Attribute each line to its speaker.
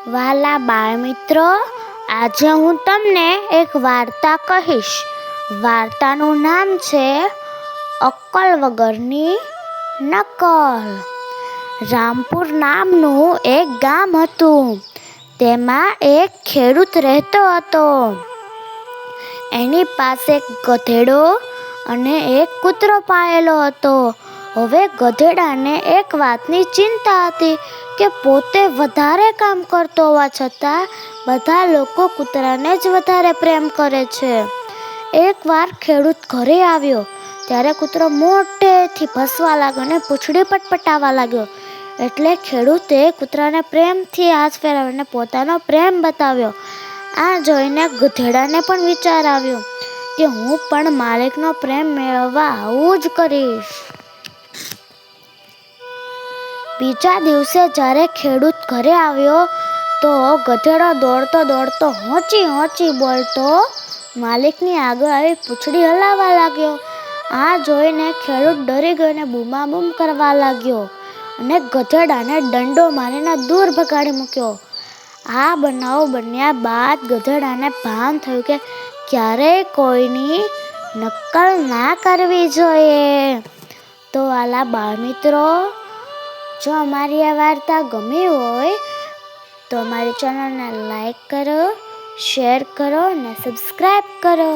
Speaker 1: વાલા બાળમિત્રો, આજે હું તમને એક વાર્તા કહીશ. વાર્તાનું નામ છે અક્કલ વગરની નકલ. રામપુર નામનું એક ગામ હતું. તેમાં એક ખેડૂત રહેતો હતો. એની પાસે એક ગધેડો અને એક કૂતરો પાળેલો હતો. હવે ગધેડાને એક વાતની ચિંતા હતી કે પોતે વધારે કામ કરતો હોવા છતાં બધા લોકો કૂતરાને જ વધારે પ્રેમ કરે છે. એકવાર ખેડૂત ઘરે આવ્યો ત્યારે કૂતરો મોટેથી ભસવા લાગ્યો અને પૂંછડી પટપટાવવા લાગ્યો. એટલે ખેડૂતે કૂતરાને પ્રેમથી હાથ ફેરવીને પોતાનો પ્રેમ બતાવ્યો. આ જોઈને ગધેડાને પણ વિચાર આવ્યો કે હું પણ માલિકનો પ્રેમ મેળવવા આવું જ કરીશ. બીજા દિવસે જ્યારે ખેડૂત ઘરે આવ્યો તો ગધેડો દોડતો દોડતો હોંચી બોલતો માલિકની આગળ આવી પૂંછડી હલાવવા લાગ્યો. આ જોઈને ખેડૂત ડરી ગયો અને બૂમાબૂમ કરવા લાગ્યો અને ગધેડાને દંડો મારીને દૂર ભગાડી મૂક્યો. આ બનાવ બન્યા બાદ ગધેડાને ભાન થયું કે ક્યારેય કોઈની નકલ ના કરવી જોઈએ. તો વાલા બાળમિત્રો, જો અમારી આ વાર્તા ગમી હોય તો અમારી ચેનલને લાઈક કરો, શેર કરો અને સબસ્ક્રાઈબ કરો.